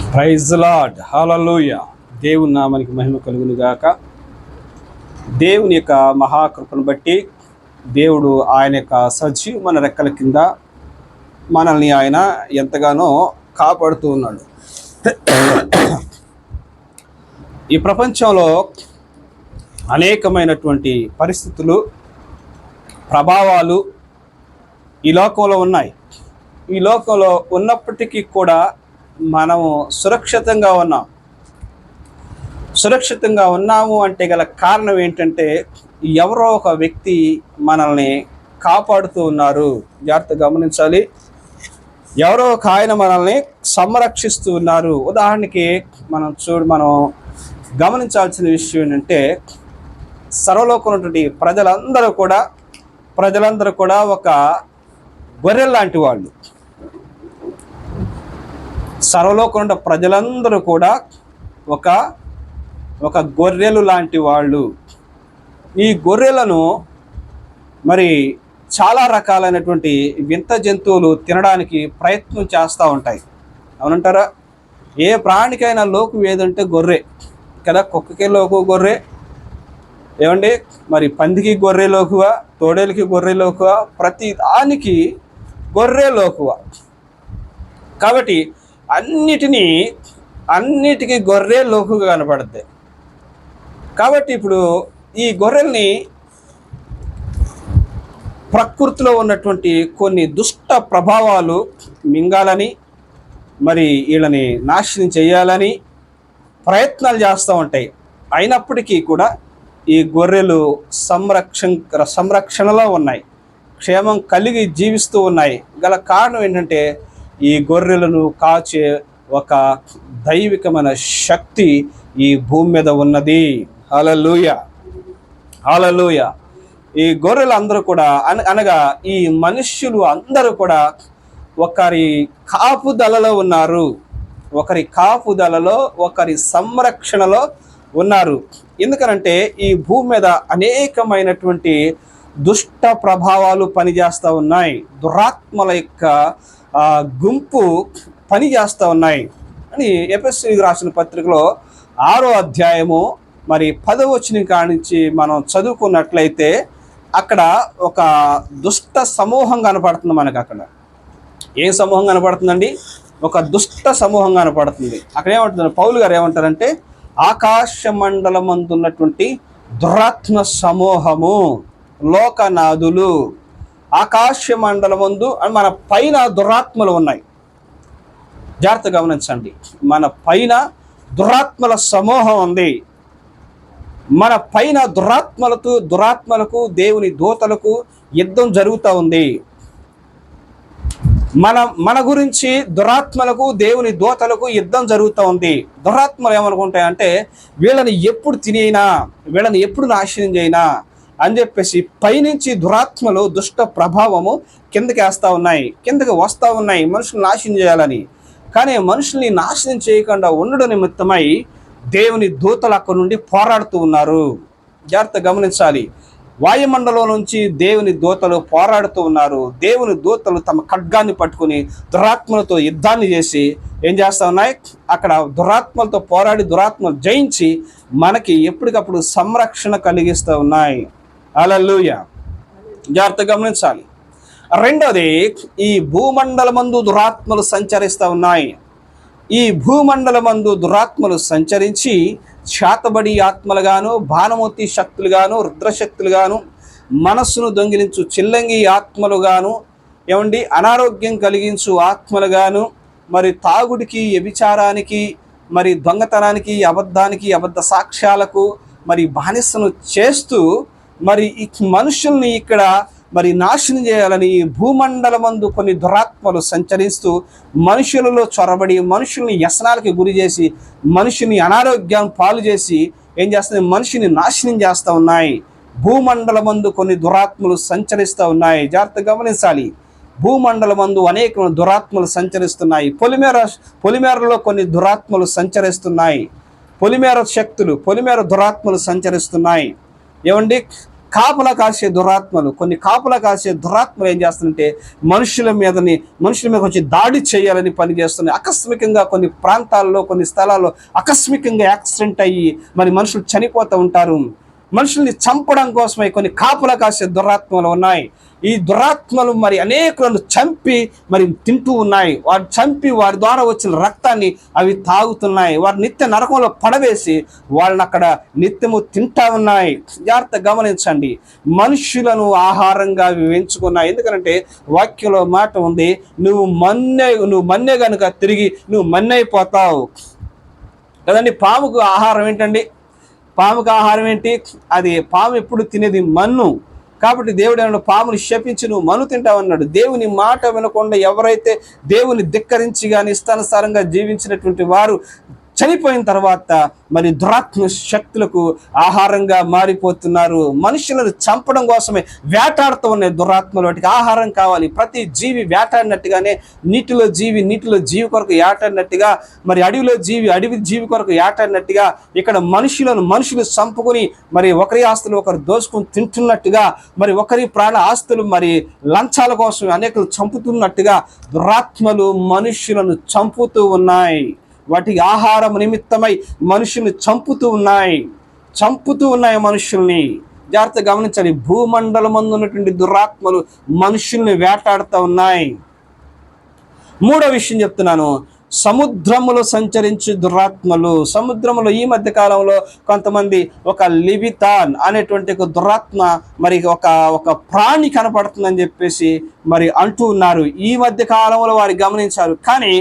Praise lord, హల్లెలూయా. దేవుని నామానికి మహిమ కలుగును గాక. దేవుని యొక్క మహాకృపను బట్టి దేవుడు ఆయన యొక్క సజీవమైన రెక్కల కింద మనల్ని ఆయన ఎంతగానో కాపాడుతూ ఉన్నాడు. ఈ ప్రపంచంలో అనేకమైనటువంటి పరిస్థితులు, ప్రభావాలు ఈ లోకంలో ఉన్నాయి. ఈ లోకంలో ఉన్నప్పటికీ కూడా మనము సురక్షితంగా ఉన్నాము అంటే గల కారణం ఏంటంటే ఎవరో ఒక వ్యక్తి మనల్ని కాపాడుతూ ఉన్నారు. జాగ్రత్తగా గమనించాలి. ఎవరో ఒక ఆయన మనల్ని సంరక్షిస్తూ ఉన్నారు. ఉదాహరణకి మనం గమనించాల్సిన విషయం ఏంటంటే సర్వలోకంలో ఉన్నటువంటి ప్రజలందరూ కూడా ఒక గొర్రె లాంటి వాళ్ళు. సర్వలోకంలో ప్రజలందరూ కూడా ఒక గొర్రెలు లాంటి వాళ్ళు. ఈ గొర్రెలను మరి చాలా రకాలైనటువంటి వింత జంతువులు తినడానికి ప్రయత్నం చేస్తూ ఉంటాయి. అవునంటారా? ఏ ప్రాణికైనా లోకు ఏదంటే గొర్రె కదా. కుక్కకి లోకు గొర్రె, ఏమండి, మరి పందికి గొర్రె లోకువ, తోడేలకి గొర్రె లోకువ, ప్రతి దానికి గొర్రె లోకువ. కాబట్టి అన్నిటికీ గొర్రె లోకుగా కనపడుద్ది. కాబట్టి ఇప్పుడు ఈ గొర్రెల్ని ప్రకృతిలో ఉన్నటువంటి కొన్ని దుష్ట ప్రభావాలు మింగాలని, మరి వీళ్ళని నాశనం చేయాలని ప్రయత్నాలు చేస్తూ ఉంటాయి. అయినప్పటికీ కూడా ఈ గొర్రెలు సంరక్షణలో ఉన్నాయి, క్షేమం కలిగి జీవిస్తూ ఉన్నాయి. గల కారణం ఏంటంటే ఈ గొర్రెలను కాచే ఒక దైవికమైన శక్తి ఈ భూమి మీద ఉన్నది. హల్లెలూయా, హల్లెలూయా. ఈ గొర్రెలు అందరూ కూడా అనగా ఈ మనుష్యులు అందరూ కూడా ఒకరి కాపుదలలో ఉన్నారు, ఒకరి సంరక్షణలో ఉన్నారు. ఎందుకనంటే ఈ భూమి మీద అనేకమైనటువంటి దుష్ట ప్రభావాలు పనిచేస్తూ ఉన్నాయి. దురాత్మల యొక్క గుంపు పనిచేస్తూ ఉన్నాయి అని ఎఫెసీయులకు రాసిన పత్రికలో 6వ అధ్యాయము మరి 10వ వచనం కానించి మనం చదువుకున్నట్లయితే అక్కడ ఒక దుష్ట సమూహం కనపడుతుంది మనకు. అక్కడ ఏ సమూహం కనపడుతుందండి? ఒక దుష్ట సమూహం కనపడుతుంది. అక్కడ ఏమంటుంది పౌలు గారు ఏమంటారంటే, ఆకాశ మండలమందున్నటువంటి దురాత్మ సమూహము, లోకనాథులు. ఆకాశ మండలమందు మన పైన దురాత్మలు ఉన్నాయి. జాగ్రత్తగా గమనించండి. మన పైన దురాత్మల సమూహం ఉంది. మన పైన దురాత్మలకు దేవుని దూతలకు యుద్ధం జరుగుతూ ఉంది. మన గురించి దురాత్మలకు దేవుని దూతలకు యుద్ధం జరుగుతూ ఉంది. దురాత్మలు ఏమనుకుంటాయంటే వీళ్ళని ఎప్పుడు తినేనా, వీళ్ళని ఎప్పుడు నాశనం చేయనా అని చెప్పేసి పైనుంచి దురాత్మలు దుష్ట ప్రభావము కిందకి వస్తూ ఉన్నాయి మనుషులు నాశనం చేయాలని. కానీ మనుషుల్ని నాశనం చేయకుండా ఉండడం నిమిత్తమై దేవుని దూతలు అక్కడి నుండి పోరాడుతూ ఉన్నారు. జాగ్రత్త గమనించాలి. వాయుమండలం నుంచి దేవుని దూతలు పోరాడుతూ ఉన్నారు. దేవుని దూతలు తమ ఖడ్గాన్ని పట్టుకుని దురాత్మలతో యుద్ధాన్ని చేసి ఏం చేస్తూ ఉన్నాయి? అక్కడ దురాత్మలతో పోరాడి దురాత్మలు జయించి మనకి ఎప్పటికప్పుడు సంరక్షణ కలిగిస్తూ ఉన్నాయి. హల్లెలూయా. జాగ్రత్త గమనించాలి. రెండోది, ఈ భూమండలమందు దురాత్మలు సంచరిస్తూ ఉన్నాయి. ఈ భూమండలమందు దురాత్మలు సంచరించి శాతబడి ఆత్మలుగాను, భానుమూర్తి శక్తులుగాను, రుద్రశక్తులుగాను, మనస్సును దొంగిలించు చిల్లంగి ఆత్మలుగాను, ఏమండి, అనారోగ్యం కలిగించు ఆత్మలుగాను, మరి తాగుడికి, వ్యభిచారానికి, మరి దొంగతనానికి, అబద్ధ సాక్ష్యాలకు మరి బానిసను చేస్తూ మరి ఈ మనుషుల్ని ఇక్కడ మరి నాశనం చేయాలని ఈ భూమండలమందు కొన్ని దురాత్మలు సంచరిస్తూ మనుషులలో చొరబడి మనుషుల్ని వ్యసనాలకి గురి చేసి మనిషిని అనారోగ్యం పాలు చేసి ఏం చేస్తుంది? మనిషిని నాశనం చేస్తూ ఉన్నాయి. భూమండలమందు కొన్ని దురాత్మలు సంచరిస్తూ ఉన్నాయి. జాగ్రత్తగా గమనించాలి. భూమండలమందు అనేక దురాత్మలు సంచరిస్తున్నాయి. పొలిమేరలో కొన్ని దురాత్మలు సంచరిస్తున్నాయి. పొలిమేర దురాత్మలు సంచరిస్తున్నాయి. ఏమండి, కాపలా కాసే దురాత్మలు, కొన్ని కాపలా కాసే దురాత్మలు ఏం చేస్తుంటే మనుషుల మీద వచ్చి దాడి చేయాలని పనిచేస్తున్నాయి. ఆకస్మికంగా కొన్ని ప్రాంతాల్లో, కొన్ని స్థలాల్లో ఆకస్మికంగా యాక్సిడెంట్ అయ్యి మరి మనుషులు చనిపోతూ ఉంటారు. మనుషుల్ని చంపడం కోసమై కొన్ని కాపలా కాసే దురాత్మలు ఉన్నాయి. ఈ దురాత్మలు మరి అనేకులను చంపి మరి తింటూ ఉన్నాయి. వారు చంపి వారి ద్వారా వచ్చిన రక్తాన్ని అవి తాగుతున్నాయి. వారు నిత్య నరకంలో పడవేసి వాళ్ళని అక్కడ నిత్యము తింటా ఉన్నాయి. జాగ్రత్త గమనించండి. మనుషులను ఆహారంగా అవి ఎంచుకున్నాయి. ఎందుకంటే వాక్యంలో మాట ఉంది, నువ్వు మన్నే కనుక తిరిగి నువ్వు మన్నైపోతావు కదండి. పాముకు ఆహారం ఏంటండి? పాముకు ఆహారం ఏంటి? అది పాము ఎప్పుడు తినేది మన్ను. కాబట్టి దేవుడు ఏమన్నా పాముని శపించి నువ్వు మన్ను తింటావన్నాడు. దేవుని మాట వినకుండా ఎవరైతే దేవుని ధిక్కరించి కానీ ఇష్టానుసారంగా జీవించినటువంటి వారు చనిపోయిన తర్వాత మరి దురాత్మ శక్తులకు ఆహారంగా మారిపోతున్నారు. మనుషులను చంపడం కోసమే వేటాడుతూ ఉన్నాయి దురాత్మలు. వాటికి ఆహారం కావాలి. ప్రతి జీవి వేటాడినట్టుగానే నీటిలో జీవి కొరకు వేటాడినట్టుగా, మరి అడవి జీవి కొరకు వేటాడినట్టుగా ఇక్కడ మనుషులు చంపుకొని మరి ఒకరి ఆస్తులు ఒకరు దోచుకుని తింటున్నట్టుగా, మరి ఒకరి ప్రాణ ఆస్తులు మరి లంచాల కోసం అనేకలు చంపుతున్నట్టుగా దురాత్మలు మనుషులను చంపుతూ ఉన్నాయి. వాటికి ఆహారం నిమిత్తమై మనుషుల్ని చంపుతూ ఉన్నాయి మనుషుల్ని. జాగ్రత్త గమనించాలి. భూమండలమందు ఉన్నటువంటి దురాత్మలు మనుషుల్ని వేటాడుతూ ఉన్నాయి. మూడో విషయం చెప్తున్నాను, సముద్రములో సంచరించే దురాత్మలు. సముద్రములో ఈ మధ్య కాలంలో కొంతమంది ఒక లివితాన్ అనేటువంటి ఒక దురాత్మ మరి ఒక ప్రాణి కనపడుతుందని చెప్పేసి మరి అంటూ ఉన్నారు. ఈ మధ్య కాలంలో వారు గమనించారు. కానీ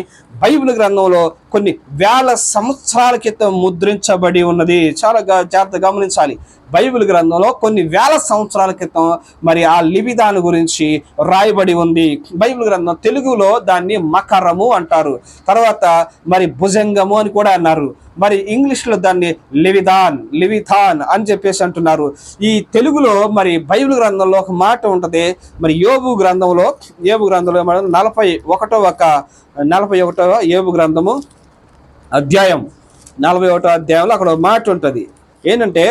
బైబిల్ గ్రంథంలో కొన్ని వేల సంవత్సరాల క్రితం ముద్రించబడి ఉన్నది. చాలా జాగ్రత్త గమనించాలి. బైబిల్ గ్రంథంలో కొన్ని వేల సంవత్సరాల క్రితం మరి ఆ లివిదాను గురించి రాయబడి ఉంది బైబిల్ గ్రంథం. తెలుగులో దాన్ని మకరము అంటారు, తర్వాత మరి భుజంగము అని కూడా అన్నారు. మరి ఇంగ్లీష్లో దాన్ని లివిథాన్ అని చెప్పేసి అంటున్నారు. ఈ తెలుగులో మరి బైబిల్ గ్రంథంలో ఒక మాట ఉంటుంది. మరి యోబు గ్రంథంలో 41వ యోబు గ్రంథము అధ్యాయం 41వ అధ్యాయంలో అక్కడ ఒక మాట ఉంటుంది. ఏంటంటే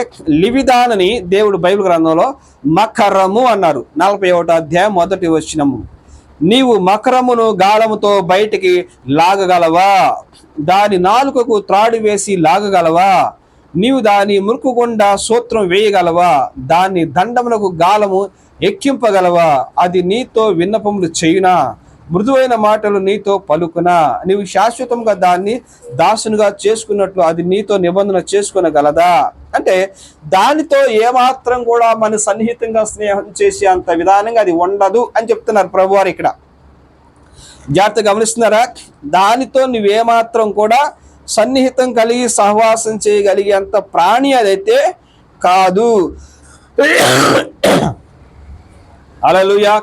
లివిదాన్ అని దేవుడు బైబిల్ గ్రంథంలో మకరము అన్నారు. 41వ అధ్యాయం 1వ వచనము, నీవు మకరమును గాలముతో బయటికి లాగగలవా? దాని నాలుకకు త్రాడు వేసి లాగగలవా? నీవు దాని మురుకు గుండా సూత్రం వేయగలవా? దాన్ని దండమునకు గాలము ఎక్కింపగలవా? అది నీతో విన్నపములు చేయునా? మృదువైన మాటలు నీతో పలుకునా? నీవు శాశ్వతంగా దాన్ని దాసునుగా చేసుకున్నట్లు అది నీతో నిబంధన చేసుకునగలదా? అంటే దానితో ఏమాత్రం కూడా మన సన్నిహితంగా స్నేహం చేసే అంత విధానంగా అది ఉండదు అని చెప్తున్నారు ప్రభువారు ఇక్కడ. జాగ్రత్త గమనిస్తున్నారా? దానితో నువ్వేమాత్రం కూడా సన్నిహితం కలిగి సహవాసం చేయగలిగే అంత ప్రాణి అదైతే కాదు. హల్లెలూయా.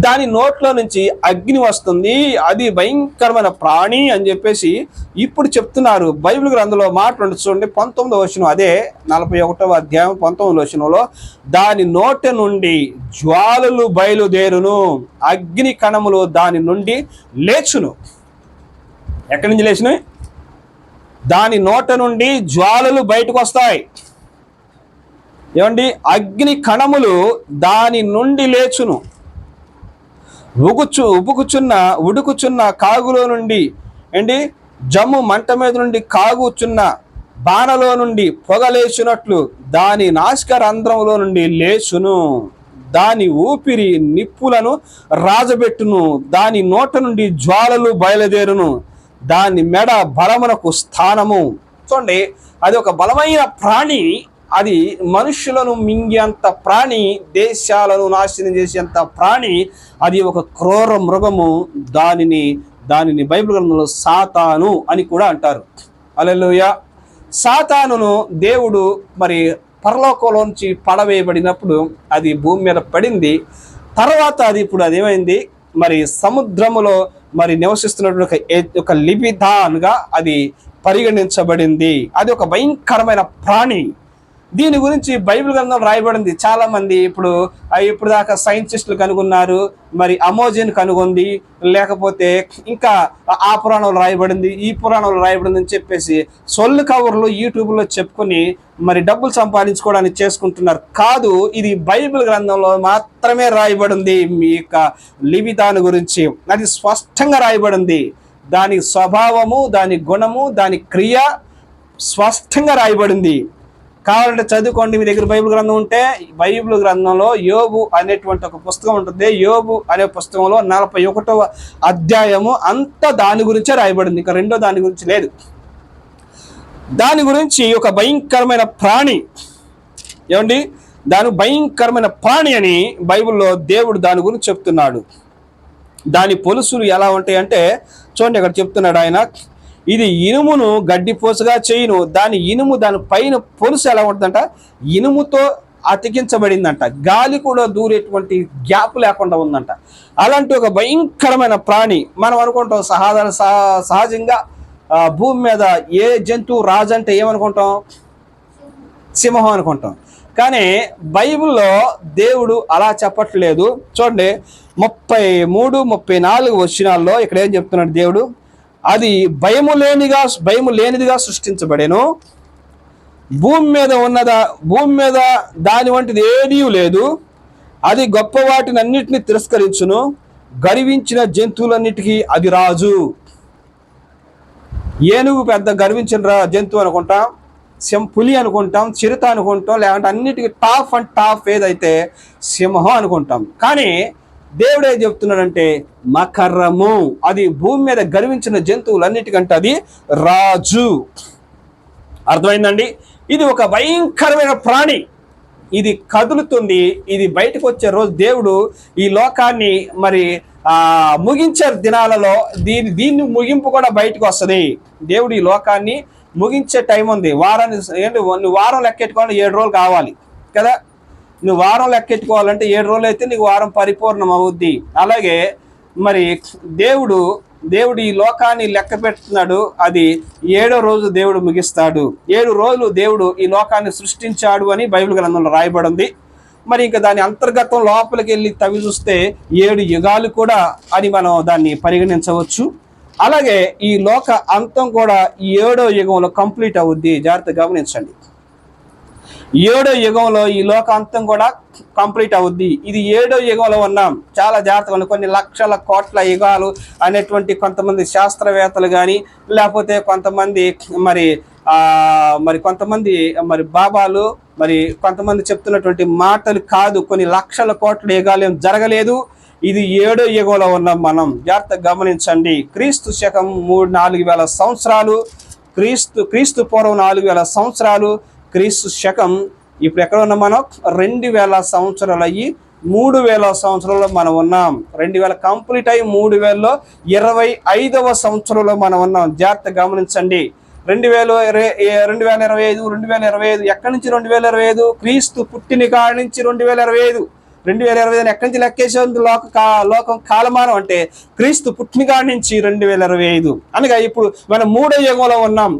దాని నోట్లో నుంచి అగ్ని వస్తుంది, అది భయంకరమైన ప్రాణి అని చెప్పేసి ఇప్పుడు చెప్తున్నారు. బైబిల్ గ్రంథంలో మాట చూడండి, 19వ వచనం, అదే 41వ అధ్యాయం 19వ వచనంలో, దాని నోటి నుండి జ్వాలలు బయలుదేరును, అగ్ని కణములు దాని నుండి లేచును. ఎక్కడి నుంచి లేచినాయి? దాని నోట నుండి జ్వాలలు బయటకు వస్తాయి. ఏమండి? అగ్ని కణములు దాని నుండి లేచును. ఉడుకుచున్న కాగులో నుండి ఏంటి జమ్ము మంట మీద నుండి కాగుచున్న బాణలో నుండి పొగలేచునట్లు దాని నాసిక రంధ్రములో నుండి లేచును. దాని ఊపిరి నిప్పులను రాజబెట్టును. దాని నోట నుండి జ్వాలలు బయలుదేరును. దాని మెడ బలమునకు స్థానము. చూడండి, అది ఒక బలమైన ప్రాణి. అది మనుషులను మింగేంత ప్రాణి, దేశాలను నాశనం చేసేంత ప్రాణి. అది ఒక క్రూర మృగము. దానిని బైబిల్ గ్రంథంలో సాతాను అని కూడా అంటారు. హల్లెలూయా. సాతానును దేవుడు మరి పరలోకంలోంచి పడవేయబడినప్పుడు అది భూమి మీద పడింది. తర్వాత ఇప్పుడు అదేమైంది, మరి సముద్రములో మరి నివసిస్తున్నటువంటి ఒక లిబిదాన్గా అది పరిగణించబడింది. అది ఒక భయంకరమైన ప్రాణి. దీని గురించి బైబిల్ గ్రంథం రాయబడింది. చాలా మంది ఇప్పుడు దాకా సైంటిస్టులు కనుగొన్నారు, మరి అమోజిన్ కనుగొంది, లేకపోతే ఇంకా ఆ పురాణంలో రాయబడింది, ఈ పురాణంలో రాయబడింది అని చెప్పేసి సొల్లు కవర్లు యూట్యూబ్లో చెప్పుకొని మరి డబ్బులు సంపాదించుకోవడానికి చేసుకుంటున్నారు. కాదు, ఇది బైబిల్ గ్రంథంలో మాత్రమే రాయబడింది. మీ యొక్క లివితాను గురించి అది స్పష్టంగా రాయబడింది. దాని స్వభావము, దాని గుణము, దాని క్రియ స్పష్టంగా రాయబడింది. కావాలంటే చదువుకోండి. మీ దగ్గర బైబిల్ గ్రంథం ఉంటే బైబిల్ గ్రంథంలో యోబు అనేటువంటి ఒక పుస్తకం ఉంటుంది. యోబు అనే పుస్తకంలో 41వ అధ్యాయము అంతా దాని గురించే రాయబడింది. ఇంకా రెండో దాని గురించి లేదు. దాని గురించి ఒక భయంకరమైన ప్రాణి, ఏమండి, దాని భయంకరమైన ప్రాణి అని బైబిల్లో దేవుడు దాని గురించి చెప్తున్నాడు. దాని పొలుసులు ఎలా ఉంటాయి అంటే చూడండి, అక్కడ చెప్తున్నాడు ఆయన, ఇది ఇనుమును గడ్డిపోసగా చేయును. దాని ఇనుము, దాని పైన పొలుసు ఎలా ఉంటుందంట, ఇనుముతో అతికించబడిందంట. గాలి కూడా దూరేటువంటి గ్యాప్ లేకుండా ఉందంట. అలాంటి ఒక భయంకరమైన ప్రాణి. మనం అనుకుంటాం సహజంగా భూమి మీద ఏ జంతువు రాజు అంటే ఏమనుకుంటాం, సింహం అనుకుంటాం. కానీ బైబిల్లో దేవుడు అలా చెప్పట్లేదు. చూడండి 33, 34 వచనాల్లో ఇక్కడ ఏం చెప్తున్నాడు దేవుడు, అది భయము లేనిదిగా సృష్టించబడెను. భూమి మీద దాని వంటిది ఏదీ లేదు. అది గొప్ప వాటిని అన్నిటిని తిరస్కరించును. గర్వించిన జంతువులన్నిటికీ అది రాజు. ఏనుగు పెద్ద గర్వించిన జంతువు అనుకుంటాం, పులి అనుకుంటాం, చిరుత అనుకుంటాం, లేకుంటే అన్నిటికీ టాప్ ఏదైతే సింహం అనుకుంటాం. కానీ దేవుడు ఏం చెప్తున్నాడంటే మకరము, అది భూమి మీద గర్వించిన జంతువులన్నిటికంటే అది రాజు. అర్థమైందండి? ఇది ఒక భయంకరమైన ప్రాణి. ఇది కదులుతుంది. ఇది బయటకు వచ్చే రోజు దేవుడు ఈ లోకాన్ని మరి ముగించే దినాలలో దీన్ని ముగింపు కూడా బయటకు వస్తుంది. దేవుడు ఈ లోకాన్ని ముగించే టైం ఉంది. నువ్వు వారం లెక్కెట్టుకోవాలంటే 7 రోజులు కావాలి కదా. నువ్వు వారం లెక్కెట్టుకోవాలంటే 7 రోజులు అయితే నీకు వారం పరిపూర్ణం అవుద్ది. అలాగే మరి దేవుడు ఈ లోకాన్ని లెక్క పెడుతున్నాడు. అది 7వ రోజు దేవుడు ముగిస్తాడు. 7 రోజులు దేవుడు ఈ లోకాన్ని సృష్టించాడు అని బైబిల్ గ్రంథంలో రాయబడింది. మరి ఇంకా దాని అంతర్గతం లోపలికి వెళ్ళి తవ్వి చూస్తే 7 యుగాలు కూడా అని మనం దాన్ని పరిగణించవచ్చు. అలాగే ఈ లోక అంతం కూడా ఈ 7వ యుగంలో కంప్లీట్ అవుద్ది. జాగ్రత్తగా గమనించండి. 7వ యుగంలో ఈ లోక అంతం కూడా కంప్లీట్ అవుద్ది. ఇది 7వ యుగంలో ఉన్నాం. చాలా జాగ్రత్తగా, కొన్ని లక్షల కోట్ల యుగాలు అనేటువంటి కొంతమంది శాస్త్రవేత్తలు కానీ, లేకపోతే కొంతమంది మరి బాబాలు, మరి కొంతమంది చెప్తున్నటువంటి మాటలు కాదు. కొన్ని లక్షల కోట్ల యుగాలు ఏం జరగలేదు. ఇది 7వ యుగంలో ఉన్నాం మనం. జాగ్రత్తగా గమనించండి. క్రీస్తు శకం 4,000 సంవత్సరాలు, క్రీస్తు పూర్వం 4,000 సంవత్సరాలు, క్రీస్తు శకం ఇప్పుడు ఎక్కడ ఉన్నాం మనం, 2,000 సంవత్సరాలు అయ్యి 3,000 సంవత్సరాల్లో మనం ఉన్నాం. 2,000 కంప్లీట్ అయ్యి 3,000లో 25వ సంవత్సరంలో మనం ఉన్నాం. జాగ్రత్తగా గమనించండి. 2025 ఎక్కడి నుంచి 2025? క్రీస్తు పుట్టిన కాడి నుంచి 2025. 2025 ఎక్కడి నుంచి లెక్కేసేది? లోకం కాలమానం అంటే క్రీస్తు పుట్టిన కాడి నుంచి 2025. అనగా ఇప్పుడు మనం 3వ యుగంలో ఉన్నాం.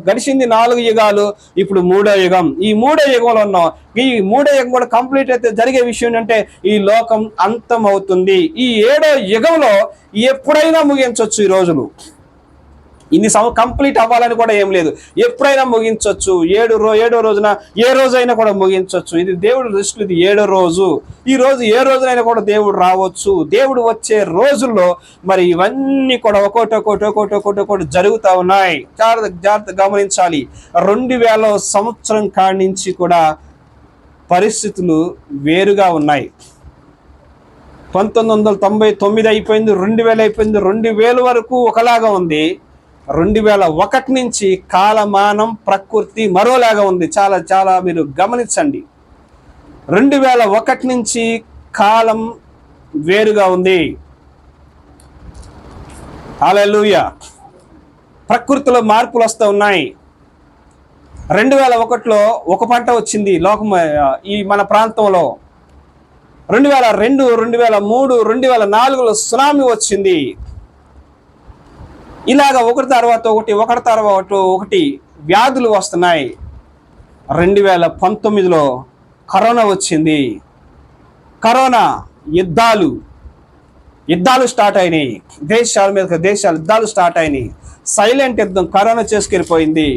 గడిచింది 4 యుగాలు, ఇప్పుడు 3వ యుగం. ఈ 3వ యుగంలో ఉన్నాం. ఈ 3వ యుగం కూడా కంప్లీట్ అయితే జరిగే విషయం అంటే ఈ లోకం అంతం అవుతుంది. ఈ 7వ యుగంలో ఎప్పుడైనా ముగించవచ్చు. ఈ రోజులు ఇన్ని కంప్లీట్ అవ్వాలని కూడా ఏం లేదు. ఎప్పుడైనా ముగించవచ్చు. 7వ రోజున ఏ రోజైనా కూడా ముగించవచ్చు. ఇది దేవుడి దృష్టిలో ఇది 7వ రోజు. ఈ రోజు ఏ రోజునైనా కూడా దేవుడు రావచ్చు. దేవుడు వచ్చే రోజుల్లో మరి ఇవన్నీ కూడా ఒక్కోటి జరుగుతూ ఉన్నాయి. జాగ్రత్త గమనించాలి. 2000వ సంవత్సరం కాడి నుంచి కూడా పరిస్థితులు వేరుగా ఉన్నాయి. 1999 అయిపోయింది, 2000 అయిపోయింది, 2000 వరకు ఒకలాగా ఉంది. 2001 నుంచి కాలమానం, ప్రకృతి మరోలాగా ఉంది. చాలా మీరు గమనించండి. 2001 నుంచి కాలం వేరుగా ఉంది. హల్లెలూయా. ప్రకృతిలో మార్పులు వస్తూ ఉన్నాయి. 2001లో ఒక పంట వచ్చింది ఈ మన ప్రాంతంలో. 2002, 2003, 2004లో సునామీ వచ్చింది. ఇలాగ ఒకటి తర్వాత ఒకటి వ్యాధులు వస్తున్నాయి. 2019లో కరోనా వచ్చింది. కరోనా యుద్ధాలు స్టార్ట్ అయినాయి. దేశాల మీద దేశాలు యుద్ధాలు స్టార్ట్ అయినాయి. సైలెంట్ యుద్ధం కరోనా చేసుకెళ్ళిపోయింది.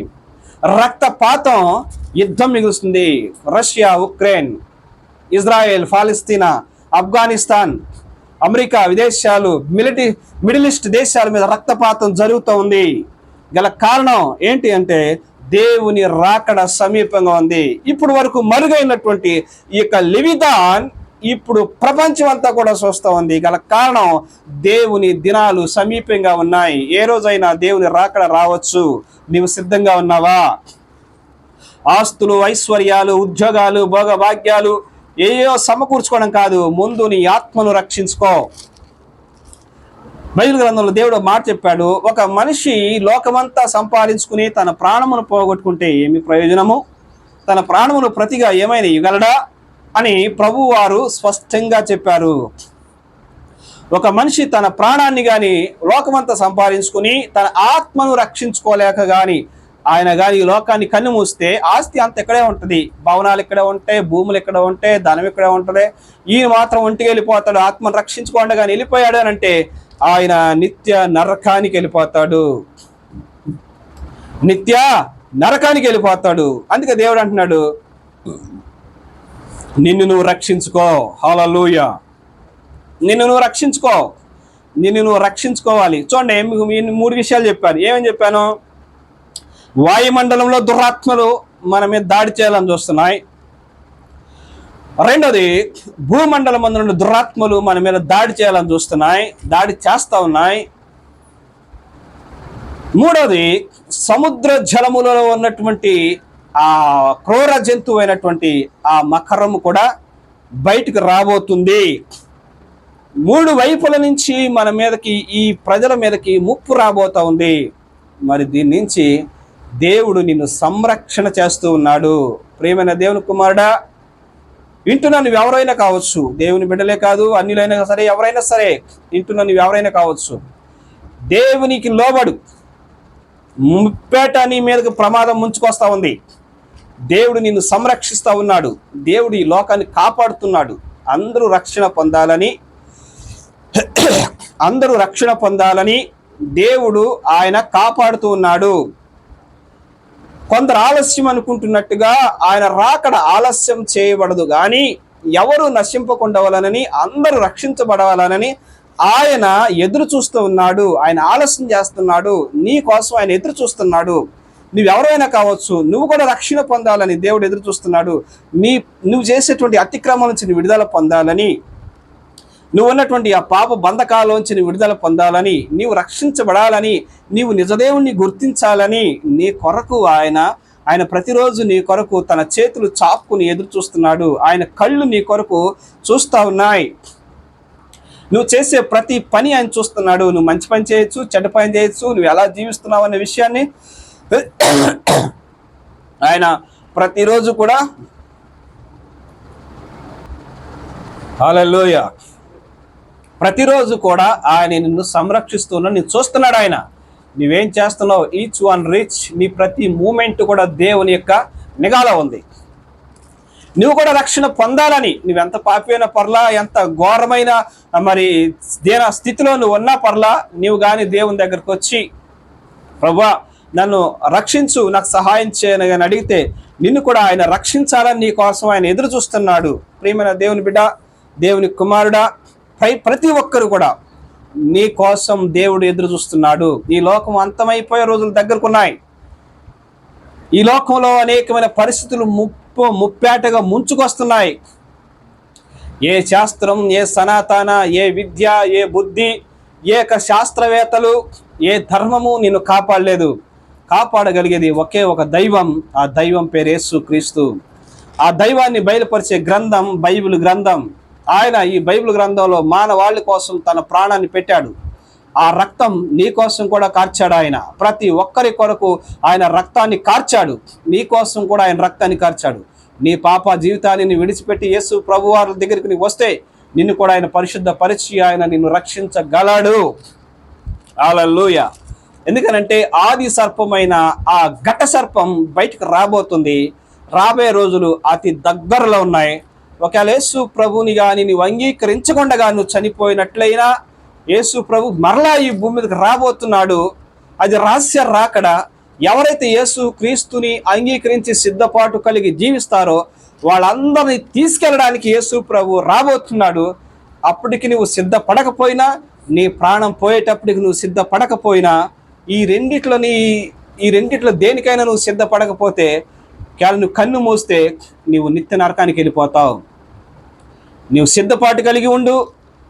రక్తపాతం యుద్ధం మిగులుస్తుంది. రష్యా, ఉక్రెయిన్, ఇజ్రాయెల్, పాలస్తీనా, ఆఫ్ఘనిస్తాన్, అమెరికా, విదేశాలు, మిడిల్ ఈస్ట్ దేశాల మీద రక్తపాతం జరుగుతూ ఉంది. గల కారణం ఏంటి అంటే దేవుని రాకడ సమీపంగా ఉంది. ఇప్పుడు వరకు మరుగైనటువంటి ఈ యొక్క లివిదాన్ ఇప్పుడు ప్రపంచం అంతా కూడా చూస్తూ ఉంది. గల కారణం దేవుని దినాలు సమీపంగా ఉన్నాయి. ఏ రోజైనా దేవుని రాకడ రావచ్చు. నీవు సిద్ధంగా ఉన్నావా? ఆస్తులు, ఐశ్వర్యాలు, ఉద్యోగాలు, భోగభాగ్యాలు ఏయో సమకూర్చుకోవడం కాదు, ముందు నీ ఆత్మను రక్షించుకో. బైబిల్ గ్రంథంలో దేవుడు మాట చెప్పాడు, ఒక మనిషి లోకమంతా సంపాదించుకుని తన ప్రాణమును పోగొట్టుకుంటే ఏమి ప్రయోజనము? తన ప్రాణమును ప్రతిగా ఏమైనా ఇవ్వగలడా అని ప్రభువు వారు స్పష్టంగా చెప్పారు. ఒక మనిషి తన ప్రాణాన్ని కానీ లోకమంతా సంపాదించుకుని తన ఆత్మను రక్షించుకోలేక కానీ ఆయన కానీ ఈ లోకాన్ని కన్ను మూస్తే ఆస్తి అంత ఇక్కడే ఉంటుంది, భవనాలు ఇక్కడే ఉంటాయి, భూములు ఇక్కడ ఉంటాయి, ధనం ఇక్కడే ఉంటుంది. ఈయన మాత్రం ఒంటికి వెళ్ళిపోతాడు. ఆత్మను రక్షించుకోండి కానీ వెళ్ళిపోయాడు అని అంటే ఆయన నిత్య నరకానికి వెళ్ళిపోతాడు. నిత్య నరకానికి వెళ్ళిపోతాడు. అందుకే దేవుడు అంటున్నాడు, నిన్ను నువ్వు రక్షించుకో. హల్లెలూయా. నిన్ను నువ్వు రక్షించుకో. నిన్ను నువ్వు రక్షించుకోవాలి. చూడండి, మీకు 3 విషయాలు చెప్పాను. ఏమని చెప్పాను? వాయుమండలంలో దురాత్మలు మన మీద దాడి చేయాలని చూస్తున్నాయి. రెండోది, భూమండలం అందులో దురాత్మలు మన మీద దాడి చేయాలని చూస్తున్నాయి, దాడి చేస్తూ ఉన్నాయి. మూడోది, సముద్ర జలములలో ఉన్నటువంటి ఆ క్రూర జంతువు అయినటువంటి ఆ మకరము కూడా బయటకు రాబోతుంది. 3 వైపుల నుంచి మన మీదకి, ఈ ప్రజల మీదకి ముప్పు రాబోతా ఉంది. మరి దీని నుంచి దేవుడు నిన్ను సంరక్షణ చేస్తూ ఉన్నాడు. ప్రియమైన దేవుని కుమారుడా, వింటున్నా నువ్వు ఎవరైనా కావచ్చు, దేవుని బిడ్డలే కాదు, అన్యులైనా సరే, ఎవరైనా సరే వింటున్నా నువ్వు ఎవరైనా కావచ్చు, దేవునికి లోబడు. ముప్పేట నీ మీదకు ప్రమాదం ముంచుకొస్తా ఉంది. దేవుడు నిన్ను సంరక్షిస్తూ ఉన్నాడు. దేవుడు ఈ లోకాన్ని కాపాడుతున్నాడు. అందరూ రక్షణ పొందాలని దేవుడు ఆయన కాపాడుతూ ఉన్నాడు. కొందరు ఆలస్యం అనుకుంటున్నట్టుగా ఆయన రాకడ ఆలస్యం చేయబడదు, కానీ ఎవరు నశింపకుండవలనని, అందరూ రక్షించబడవాలనని ఆయన ఎదురు చూస్తూ ఉన్నాడు. ఆయన ఆలస్యం చేస్తున్నాడు. నీ కోసం ఆయన ఎదురు చూస్తున్నాడు. నువ్వెవరైనా కావచ్చు, నువ్వు కూడా రక్షణ పొందాలని దేవుడు ఎదురు చూస్తున్నాడు. నువ్వు చేసేటువంటి అతిక్రమం నుంచి నువ్వు విడుదల పొందాలని, నువ్వు ఉన్నటువంటి ఆ పాప బంధకాల్లోంచి నువ్వు విడుదల పొందాలని, నీవు రక్షించబడాలని, నీవు నిజదేవుణ్ణి గుర్తించాలని నీ కొరకు ఆయన ప్రతిరోజు నీ కొరకు తన చేతులు చాపుకుని ఎదురు చూస్తున్నాడు. ఆయన కళ్ళు నీ కొరకు చూస్తూ ఉన్నాయి. నువ్వు చేసే ప్రతి పని ఆయన చూస్తున్నాడు. నువ్వు మంచి పని చేయొచ్చు, చెడ్డ పని చేయొచ్చు, నువ్వు ఎలా జీవిస్తున్నావు అనే విషయాన్ని ఆయన ప్రతిరోజు కూడా హల్లెలూయా ప్రతిరోజు కూడా ఆయన నిన్ను సంరక్షిస్తున్నాడు, నేను చూస్తున్నాడు. ఆయన నువ్వేం చేస్తున్నావు, ఈచ్ వన్ రీచ్, నీ ప్రతి మూమెంట్ కూడా దేవుని యొక్క నిఘాలో ఉంది. నువ్వు కూడా రక్షణ పొందాలని, నువ్వెంత పాపైన పర్లా, ఎంత ఘోరమైన మరి దేన స్థితిలో నువ్వు ఉన్నా పర్లా, నీవు కానీ దేవుని దగ్గరకు వచ్చి ప్రభువా నన్ను రక్షించు, నాకు సహాయం చేయను అని అడిగితే నిన్ను కూడా ఆయన రక్షించాలని నీ కోసం ఆయన ఎదురు చూస్తున్నాడు. ప్రియమైన దేవుని బిడ్డ, దేవుని కుమారుడా, ప్రతి ఒక్కరు కూడా నీ కోసం దేవుడు ఎదురు చూస్తున్నాడు. ఈ లోకం అంతమైపోయే రోజులు దగ్గరకున్నాయి. ఈ లోకంలో అనేకమైన పరిస్థితులు ముప్పేటగా ముంచుకొస్తున్నాయి. ఏ శాస్త్రం, ఏ సనాతన, ఏ విద్య, ఏ బుద్ధి, ఏ శాస్త్రవేత్తలు, ఏ ధర్మము నిన్ను కాపాడలేదు. కాపాడగలిగేది ఒకే ఒక దైవం. ఆ దైవం పేరు యేసు క్రీస్తు. ఆ దైవాన్ని బయలుపరిచే గ్రంథం బైబిల్ గ్రంథం. ఆయన ఈ బైబిల్ గ్రంథంలో మానవాళి కోసం తన ప్రాణాన్ని పెట్టాడు. ఆ రక్తం నీ కోసం కూడా కార్చాడు. ఆయన ప్రతి ఒక్కరి కొరకు ఆయన రక్తాన్ని కార్చాడు. నీ కోసం కూడా ఆయన రక్తాన్ని కార్చాడు. నీ పాప జీవితాన్ని విడిచిపెట్టి యేసు ప్రభువారి దగ్గరికి నీవు వస్తే నిన్ను కూడా ఆయన పరిశుద్ధపరిచి ఆయన నిన్ను రక్షించగలడు. హల్లెలూయా. ఎందుకనంటే ఆది సర్పమైన ఆ ఘట సర్పం బయటకు రాబోతుంది. రాబోయే రోజులు అతి దగ్గరలో ఉన్నాయి. ఒకవేళ యేసు ప్రభుని కానీ నువ్వు అంగీకరించకుండా నువ్వు చనిపోయినట్లయినా యేసు ప్రభు మరలా ఈ భూమి మీదకి రాబోతున్నాడు. అది రహస్య రాకడ. ఎవరైతే యేసు క్రీస్తుని అంగీకరించి సిద్ధపాటు కలిగి జీవిస్తారో వాళ్ళందరినీ తీసుకెళ్ళడానికి యేసు ప్రభు రాబోతున్నాడు. అప్పటికి నువ్వు సిద్ధపడకపోయినా, నీ ప్రాణం పోయేటప్పటికి నువ్వు సిద్ధపడకపోయినా, ఈ రెండిట్లో దేనికైనా నువ్వు సిద్ధపడకపోతే నువ్వు కన్ను మూస్తే నీవు నిత్య నరకానికి వెళ్ళిపోతావు. నీవు సిద్ధపాటు కలిగి ఉండు.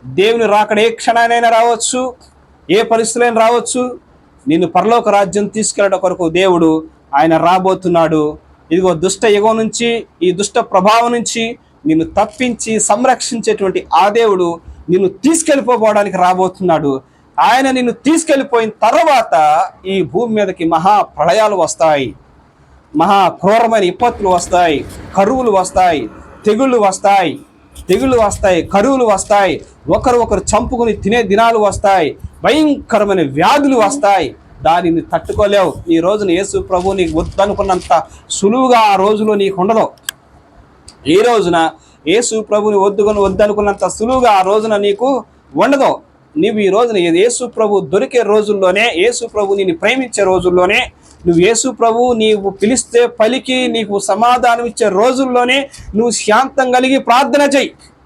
దేవుని రాకడ ఏ క్షణానైనా రావచ్చు, ఏ పరిస్థితులైనా రావచ్చు. నిన్ను పరలోక రాజ్యం తీసుకెళ్ళడం కొరకు దేవుడు ఆయన రాబోతున్నాడు. ఇదిగో దుష్ట యుగం నుంచి, ఈ దుష్ట ప్రభావం నుంచి నిన్ను తప్పించి సంరక్షించేటువంటి ఆ దేవుడు నిన్ను తీసుకెళ్ళిపోవడానికి రాబోతున్నాడు. ఆయన నిన్ను తీసుకెళ్ళిపోయిన తర్వాత ఈ భూమి మీదకి మహా ప్రళయాలు వస్తాయి, మహా క్రూరమైన విపత్తులు వస్తాయి, కరువులు వస్తాయి, తెగుళ్ళు వస్తాయి, కరువులు వస్తాయి, ఒకరు చంపుకుని తినే దినాలు వస్తాయి, భయంకరమైన వ్యాధులు వస్తాయి. దానిని తట్టుకోలేవు. ఈ రోజున యేసు ప్రభు నీకు వద్దనుకున్నంత సులువుగా ఆ రోజులో నీకు ఉండదు. ఈ రోజున యేసు ప్రభుని వద్దనుకున్నంత సులువుగా ఆ రోజున నీకు ఉండదు. నీవు ఈ రోజున యేసు ప్రభు దొరికే రోజుల్లోనే, యేసు ప్రభు నిన్ను ప్రేమించే రోజుల్లోనే, నువ్వు యేసు ప్రభు నీవు పిలిస్తే పలికి నీకు సమాధానం ఇచ్చే రోజుల్లోనే నువ్వు శాంతం కలిగి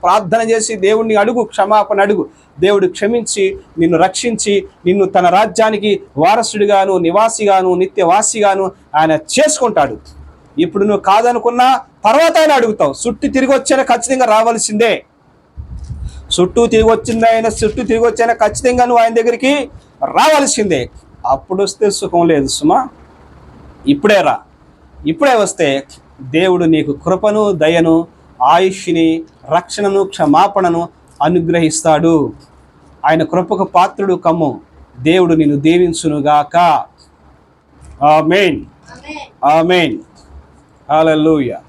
ప్రార్థన చేసి దేవుణ్ణి అడుగు, క్షమాపణ అడుగు. దేవుడు క్షమించి నిన్ను రక్షించి నిన్ను తన రాజ్యానికి వారసుడిగాను, నివాసిగాను, నిత్యవాసిగాను ఆయన చేసుకుంటాడు. ఇప్పుడు నువ్వు కాదనుకున్నా తర్వాత ఆయన అడుగుతావు. చుట్టూ తిరిగి వచ్చైనా ఖచ్చితంగా రావాల్సిందే. చుట్టూ తిరిగి వచ్చైనా ఖచ్చితంగా నువ్వు ఆయన దగ్గరికి రావాల్సిందే. అప్పుడు వస్తే సుఖం లేదు సుమా. ఇప్పుడే రా. ఇప్పుడే వస్తే దేవుడు నీకు కృపను, దయను, ఆయుష్ని, రక్షణను, క్షమాపణను అనుగ్రహిస్తాడు. ఆయన కృపకు పాత్రుడు కమ్ము. దేవుడు నిన్ను దీవించునుగాక. ఆమేన్, ఆమేన్, హల్లెలూయా.